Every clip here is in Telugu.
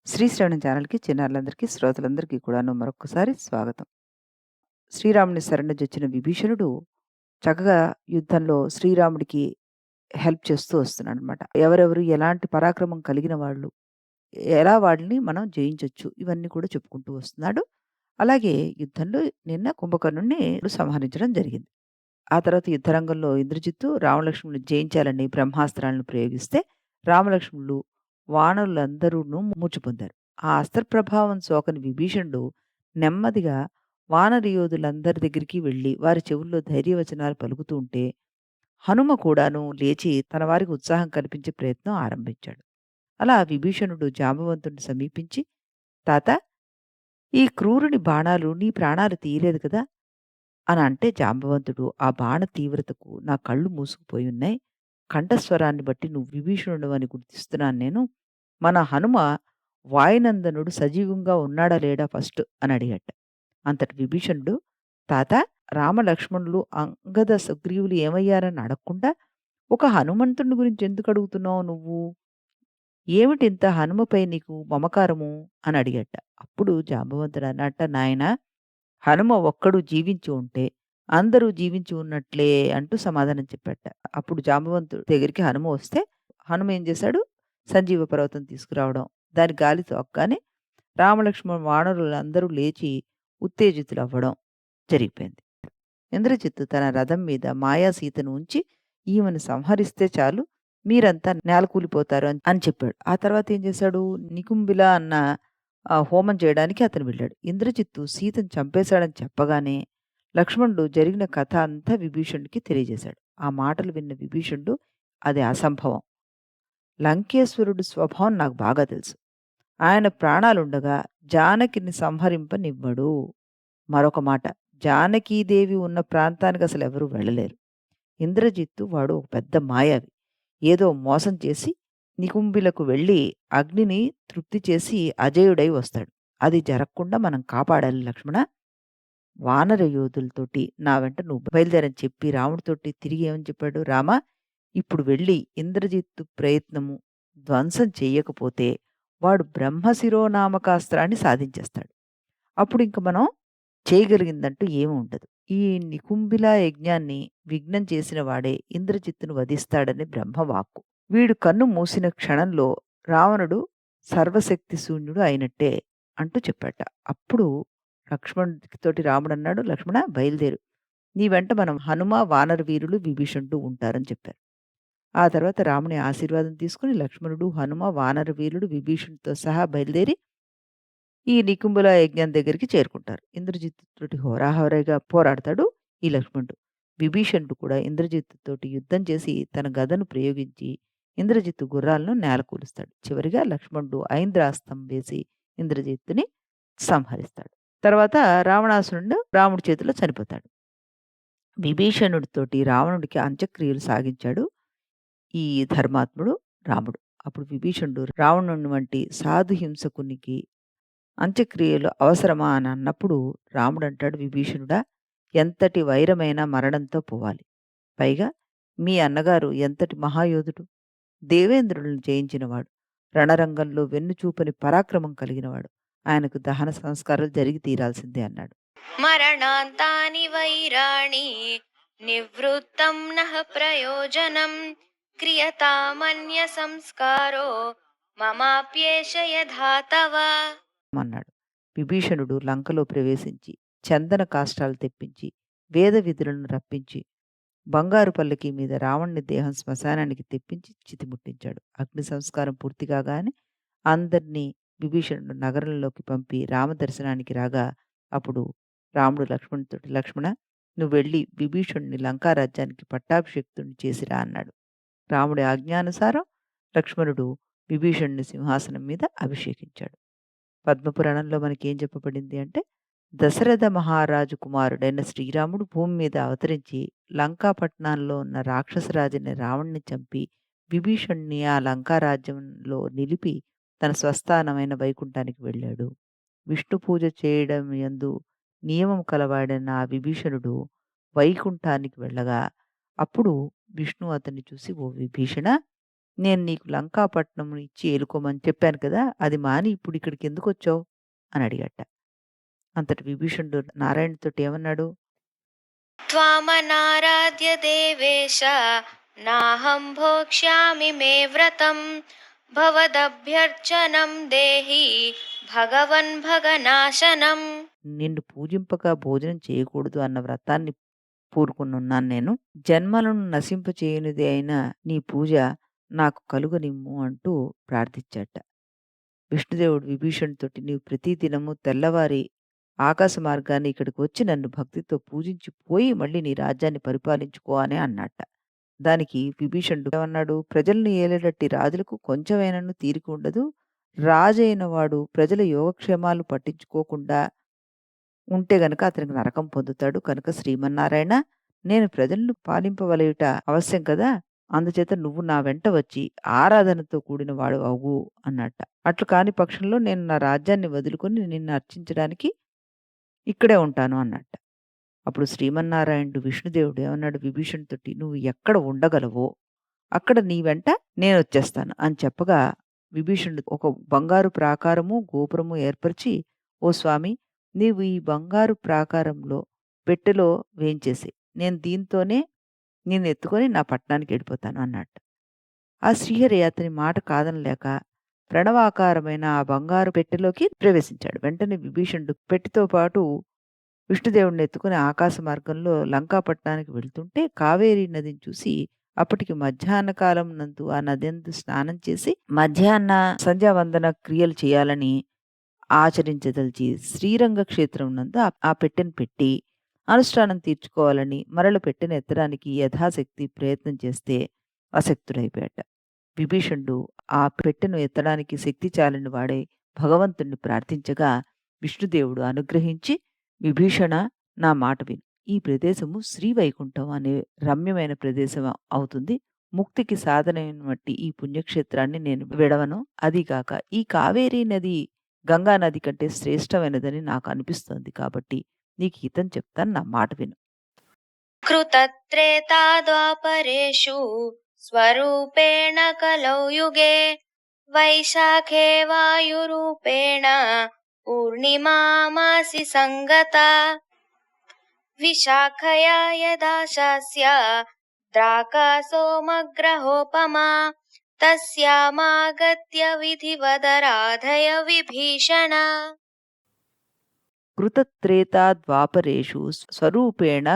శ్రీశ్రవణం ఛానల్‌కి చిన్నారులందరికీ, శ్రోతలందరికీ కూడాను మరొక్కసారి స్వాగతం. శ్రీరాముని శరణుజొచ్చిన విభీషణుడు చక్కగా యుద్ధంలో శ్రీరాముడికి హెల్ప్ చేస్తూ వస్తున్నాడనమాట. ఎవరెవరు ఎలాంటి పరాక్రమం కలిగిన వాళ్ళు, ఎలా వాళ్ళని మనం జయించొచ్చు ఇవన్నీ కూడా చెప్పుకుంటూ వస్తున్నాడు. అలాగే యుద్ధంలో నిన్న కుంభకర్ణుడిని సంహరించడం జరిగింది. ఆ తర్వాత యుద్ధరంగంలో ఇంద్రజిత్తు రామలక్ష్మణులు జయించాలని బ్రహ్మాస్త్రాలను ప్రయోగిస్తే రామలక్ష్మణులు వానరులందరూను మూర్ఛ పొందారు. ఆ అస్త్ర ప్రభావం సోకని విభీషణుడు నెమ్మదిగా వానర యోధులందరి దగ్గరికి వెళ్ళి వారి చెవుల్లో ధైర్యవచనాలు పలుకుతూ ఉంటే హనుమ కూడాను లేచి తన వారికి ఉత్సాహం కల్పించే ప్రయత్నం ఆరంభించాడు. అలా విభీషణుడు జాంబవంతుడిని సమీపించి, తాత, ఈ క్రూరుని బాణాలు నీ ప్రాణాలు తీయలేదు కదా అని అంటే జాంబవంతుడు, ఆ బాణ తీవ్రతకు నా కళ్ళు మూసుకుపోయున్నాయి. కంఠస్వరాన్ని బట్టి నువ్వు విభీషణుడవని గుర్తిస్తున్నాను నేను. మన హనుమ వాయునందనుడు సజీవంగా ఉన్నాడా లేడా ఫస్ట్ అని అడిగాట. అంతటి విభీషణుడు, తాత, రామలక్ష్మణులు, అంగద, సుగ్రీవులు ఏమయ్యారని అడగకుండా ఒక హనుమంతుడిని గురించి ఎందుకు అడుగుతున్నావు నువ్వు? ఏమిటింత హనుమపై నీకు మమకారము అని అడిగాట. అప్పుడు జాంబవంతుడు అన్నట్ట, నాయనా, హనుమ ఒక్కడు జీవించి ఉంటే అందరూ జీవించి ఉన్నట్లే అంటూ సమాధానం చెప్పాట. అప్పుడు జాంబవంతుడి దగ్గరికి హనుమ వస్తే, హనుమ ఏం చేశాడు? సంజీవ పర్వతం తీసుకురావడం, దాని గాలి సోకగానే రామలక్ష్మణ వానరులందరూ లేచి ఉత్తేజితులవ్వడం జరిగిపోయింది. ఇంద్రజిత్తు తన రథం మీద మాయా సీతను ఉంచి, ఈమెను సంహరిస్తే చాలు, మీరంతా నేలకూలిపోతారు అని చెప్పాడు. ఆ తర్వాత ఏం చేశాడు? నికుంభిల అన్న హోమం చేయడానికి అతను వెళ్ళాడు. ఇంద్రజిత్తు సీతను చంపేశాడని చెప్పగానే లక్ష్మణుడు జరిగిన కథ అంతా విభీషణుడికి తెలియజేశాడు. ఆ మాటలు విన్న విభీషణుడు, అది అసంభవం. లంకేశ్వరుడు స్వభావం నాకు బాగా తెలుసు. ఆయన ప్రాణాలుండగా జానకిని సంహరింపనివ్వడు. మరొక మాట, జానకీదేవి ఉన్న ప్రాంతానికి అసలెవరూ వెళ్ళలేరు. ఇంద్రజిత్తు వాడు ఒక పెద్ద మాయావి. ఏదో మోసం చేసి నికుంభిలకు వెళ్ళి అగ్నిని తృప్తి చేసి అజేయుడై వస్తాడు. అది జరగకుండా మనం కాపాడాలి లక్ష్మణ. వానర యోధులతోటి నా వెంట నువ్వు బయలుదేరని చెప్పి రాముడితోటి తిరిగి ఏమని చెప్పాడు? రామా, ఇప్పుడు వెళ్ళి ఇంద్రజిత్తు ప్రయత్నము ధ్వంసం చెయ్యకపోతే వాడు బ్రహ్మశిరోనామకాస్త్రాన్ని సాధించేస్తాడు. అప్పుడు ఇంక మనం చేయగలిగిందంటూ ఏమి ఉండదు. ఈ నికుంభిల యజ్ఞాన్ని విఘ్నం చేసిన వాడే ఇంద్రజిత్తును వధిస్తాడని బ్రహ్మవాక్కు. వీడు కన్ను మూసిన క్షణంలో రావణుడు సర్వశక్తి శూన్యుడు అయినట్టే అంటూ చెప్పాట. అప్పుడు లక్ష్మణుడితోటి రాముడన్నాడు, లక్ష్మణ, బయలుదేరు. నీ వెంట మనం హనుమ, వానర వీరులు, విభీషణుడు ఉంటారని చెప్పారు. ఆ తర్వాత రాముని ఆశీర్వాదం తీసుకుని లక్ష్మణుడు, హనుమ, వానర వీరుడు విభీషణుడితో సహా బయలుదేరి ఈ నికుంభుల యజ్ఞం దగ్గరికి చేరుకుంటారు. ఇంద్రజిత్తుతోటి హోరాహోరీగా పోరాడతాడు ఈ లక్ష్మణుడు. విభీషణుడు కూడా ఇంద్రజిత్తుతోటి యుద్ధం చేసి తన గదను ప్రయోగించి ఇంద్రజిత్తు గుర్రాలను నేలకూలుస్తాడు. చివరిగా లక్ష్మణుడు ఐంద్రాస్త్రం వేసి ఇంద్రజిత్తుని సంహరిస్తాడు. తర్వాత రావణాసురుడు రాముడి చేతిలో చనిపోతాడు. విభీషణుడితోటి రావణుడికి అంత్యక్రియలు సాగించాడు ఈ ధర్మాత్ముడు రాముడు. అప్పుడు విభీషణుడు రావణుని వంటి సాధు హింసకునికి అంత్యక్రియలు అవసరమా అని అన్నప్పుడు రాముడంటాడు, విభీషణుడా, ఎంతటి వైరమైనా మరణంతో పోవాలి. పైగా మీ అన్నగారు ఎంతటి మహాయోధుడు, దేవేంద్రులను జయించినవాడు, రణరంగంలో వెన్నుచూపని పరాక్రమం కలిగినవాడు. ఆయనకు దహన సంస్కారాలు జరిగి తీరాల్సిందే అన్నాడు. మరణాంతాని వైరాణి నివృత్తం నః ప్రయోజనం క్రియతామన్య సంస్కారో మమాప్యేష యథా తవ అన్నాడు. విభీషణుడు లంకలో ప్రవేశించి చందన కాష్టాలు తెప్పించి వేద విధులను రప్పించి బంగారు పల్లకి మీద రావణుని దేహం శ్మశానానికి తెప్పించి చితిముట్టించాడు. అగ్ని సంస్కారం పూర్తి కాగానే అందరినీ విభీషణుడు నగరంలోకి పంపి రామదర్శనానికి రాగా అప్పుడు రాముడు లక్ష్మణుడితోటి, లక్ష్మణ, నువ్వు వెళ్ళి విభీషణుని లంకా రాజ్యానికి పట్టాభిషిక్తుడిని చేసిరా అన్నాడు. రాముడి ఆజ్ఞానుసారం లక్ష్మణుడు విభీషణుని సింహాసనం మీద అభిషేకించాడు. పద్మపురాణంలో మనకేం చెప్పబడింది అంటే, దశరథ మహారాజు కుమారుడైన శ్రీరాముడు భూమి మీద అవతరించి లంకాపట్నంలో ఉన్న రాక్షసరాజుని రావణ్ణి చంపి విభీషణ్ణి ఆ లంకా రాజ్యంలో నిలిపి తన స్వస్థానమైన వైకుంఠానికి వెళ్ళాడు. విష్ణు పూజ చేయడం యందు నియమం కలవాడైన ఆ విభీషణుడు వైకుంఠానికి వెళ్ళగా అప్పుడు విష్ణు అతన్ని చూసి, ఓ విభీషణ, నేను నీకు లంకాపట్నం ఇచ్చి ఏలుకోమని చెప్పాను కదా! అది మాని ఇప్పుడు ఇక్కడికెందుకొచ్చావు? అని అడిగాట. అంతట విభీషణుడు నారాయణుడితోటి ఏమన్నాడు? त्वामनाराध्य देवेश नाहं भोक्ष्यामि मे व्रतं भवदभ्यर्चनं देहि भगवन् भगनाशनम्. నిన్ను పూజింపక భోజనం చేయకూడదు అన్న వ్రతాన్ని పూనుకొనున్నాను నేను. జన్మలను నశింపచేయునిది అయిన నీ పూజ నాకు కలుగనిమ్ము అంటూ ప్రార్థించాట. విష్ణుదేవుడు విభీషణుడితోటి నీవు ప్రతి దినము తెల్లవారి ఆకాశ మార్గాన్ని ఇక్కడికి వచ్చి నన్ను భక్తితో పూజించి పోయి మళ్ళీ నీ రాజ్యాన్ని పరిపాలించుకో అని అన్నట్ట. దానికి విభీషణుడు ఏమన్నాడు? ప్రజల్ని ఏలేటట్టి రాజులకు కొంచెమైనను తీరిక ఉండదు. రాజైన వాడు ప్రజల యోగక్షేమాలు పట్టించుకోకుండా ఉంటే గనక అతనికి నరకం పొందుతాడు. కనుక శ్రీమన్నారాయణ, నేను ప్రజలను పాలింపవలయుట అవశ్యం కదా! అందుచేత నువ్వు నా వెంట వచ్చి ఆరాధనతో కూడిన వాడు అవ్వు అన్నట్ట. అట్లు కాని పక్షంలో నేను నా రాజ్యాన్ని వదులుకొని నిన్ను అర్చించడానికి ఇక్కడే ఉంటాను అన్నట్ట. అప్పుడు శ్రీమన్నారాయణుడు విష్ణుదేవుడు ఏమన్నాడు విభీషణుడితోటి, "నువ్వు ఎక్కడ ఉండగలవో అక్కడ నీ వెంట నేనొచ్చేస్తాను" అని చెప్పగా విభీషణుడు ఒక బంగారు ప్రాకారము, గోపురము ఏర్పరిచి, "ఓ స్వామి! నీవు ఈ బంగారు ప్రాకారంలో పెట్టెలో వేంచేసేయి. నేను దీంతోనే నిన్నెత్తుకొని నా పట్టణానికి వెళ్ళిపోతాను" అన్నట్టు. ఆ శ్రీహరి అతని మాట కాదనలేక ప్రణవాకారమైన ఆ బంగారు పెట్టెలోకి ప్రవేశించాడు. వెంటనే విభీషణుడు పెట్టెతో పాటు విష్ణుదేవుడిని ఎత్తుకుని ఆకాశ మార్గంలో లంకాపట్నానికి వెళ్తుంటే కావేరీ నదిని చూసి అప్పటికి మధ్యాహ్న కాలం నందు ఆ నదందు స్నానం చేసి మధ్యాహ్న సంధ్యావందన క్రియలు చేయాలని ఆచరించదలిచి శ్రీరంగ క్షేత్రం నందు ఆ పెట్టెను పెట్టి అనుష్ఠానం తీర్చుకోవాలని మరల పెట్టెను ఎత్తడానికి యథాశక్తి ప్రయత్నం చేస్తే అశక్తుడైపోయాట. విభీషణుడు ఆ పెట్టెను ఎత్తడానికి శక్తి చాలని వాడై భగవంతుణ్ణి ప్రార్థించగా విష్ణుదేవుడు అనుగ్రహించి, "విభీషణ, నా మాట విను. ఈ ప్రదేశము శ్రీవైకుంఠం అనే రమ్యమైన ప్రదేశం అవుతుంది. ముక్తికి సాధనమైనటువంటి ఈ పుణ్యక్షేత్రాన్ని నేను విడవను. అదీగాక ఈ కావేరీ నది గంగా నది కంటే శ్రేష్టమైనదని నాకు అనిపిస్తోంది. కాబట్టి నీకు హితం చెప్తాను, నా మాట విను." कृतत्रेता द्वापरेषु स्वरूपेण कलौ युगे वैशाखे वायुरूपेण पूर्णिमामासि सङ्गता विशाखया यदा शास्य द्राकासोमग्रहोपमा तस्यामागत्य विधिवदराधय विभीषण. కృతత్రేతా ద్వాపరేషు స్వరూపేణ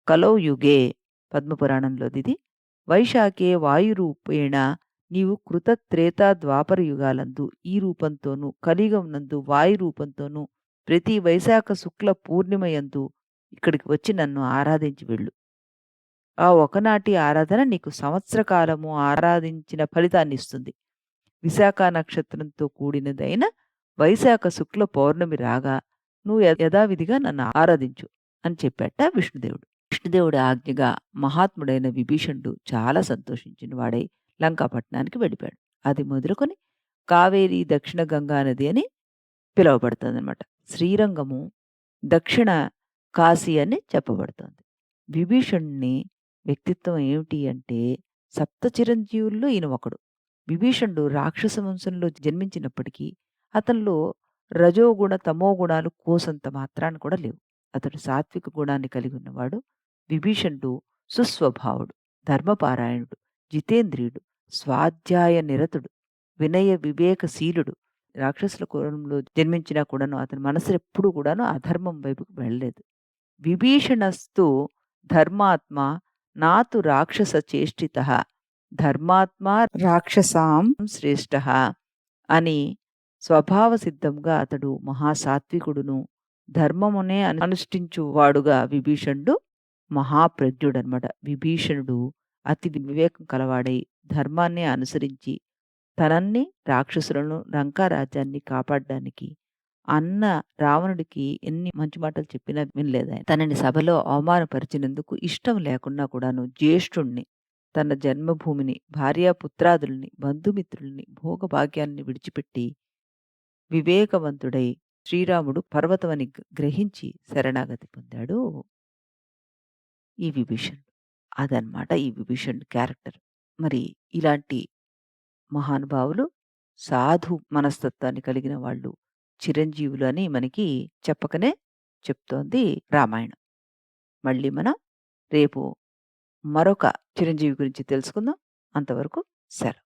కలౌ యుగే పద్మపురాణంలోదిది. వైశాఖే వాయురూపేణ నీవు కృతత్రేతా ద్వాపర యుగాలందు ఈ రూపంతోనూ కలియుగం నందు వాయు రూపంతోనూ ప్రతి వైశాఖ శుక్ల పూర్ణిమయందు ఇక్కడికి వచ్చి నన్ను ఆరాధించి వెళ్ళు. ఆ ఒకనాటి ఆరాధన నీకు సంవత్సర కాలము ఆరాధించిన ఫలితాన్నిస్తుంది. విశాఖ నక్షత్రంతో కూడినదైన వైశాఖ శుక్ల పౌర్ణమి రాగా నువ్వు యథావిధిగా నన్ను ఆరాధించు అని చెప్పాట విష్ణుదేవుడు. విష్ణుదేవుడి ఆజ్ఞగా మహాత్ముడైన విభీషణుడు చాలా సంతోషించిన వాడై లంకాపట్నానికి వెళ్ళిపోయాడు. అది మొదలుకొని కావేరి దక్షిణ గంగా నది అని పిలువబడుతుందన్నమాట. శ్రీరంగము దక్షిణ కాశీ అని చెప్పబడుతోంది. విభీషణుని వ్యక్తిత్వం ఏమిటి అంటే సప్త చిరంజీవుల్లో ఈయన ఒకడు. విభీషణుడు రాక్షస వంశంలో జన్మించినప్పటికీ అతనిలో రజోగుణ తమోగుణాలు కోసంత మాత్రాన కూడా లేవు. అతడు సాత్విక గుణాన్ని కలిగి ఉన్నవాడు. విభీషణుడు సుస్వభావుడు, ధర్మపారాయణుడు, జితేంద్రియుడు, స్వాధ్యాయ నిరతుడు, వినయ వివేకశీలుడు. రాక్షసుల కులంలో జన్మించినా కూడాను అతని మనసు ఎప్పుడు కూడాను అధర్మం వైపుకు వెళ్ళలేదు. విభీషణస్తు ధర్మాత్మ నాతు రాక్షస చేష్టిత ధర్మాత్మ రాక్షసాం శ్రేష్ఠ అని స్వభావ సిద్ధంగా అతడు మహాసాత్వికుడును ధర్మమునే అనుష్ఠించువాడుగా విభీషణుడు మహాప్రజ్ఞుడనమాట. విభీషణుడు అతి వివేకం కలవాడై ధర్మాన్నే అనుసరించి తనన్ని రాక్షసులను లంకా రాజ్యాన్ని కాపాడడానికి అన్న రావణుడికి ఎన్ని మంచి మాటలు చెప్పినా వినలేదాయన. తనని సభలో అవమానపరిచినందుకు ఇష్టం లేకున్నా కూడాను జ్యేష్ఠుణ్ణి, తన జన్మభూమిని, భార్యాపుత్రాదుల్ని, బంధుమిత్రుల్ని, భోగభాగ్యాన్ని విడిచిపెట్టి వివేకవంతుడై శ్రీరాముడు పర్వతమని గ్రహించి శరణాగతి పొందాడు ఈ విభీషణుడు. అదనమాట ఈ విభీషణుడి క్యారెక్టర్. మరి ఇలాంటి మహానుభావులు, సాధు మనస్తత్వాన్ని కలిగిన వాళ్ళు చిరంజీవులు అని మనకి చెప్పకనే చెప్తోంది రామాయణం. మళ్ళీ మనం రేపు మరొక చిరంజీవి గురించి తెలుసుకుందాం. అంతవరకు సెలవు.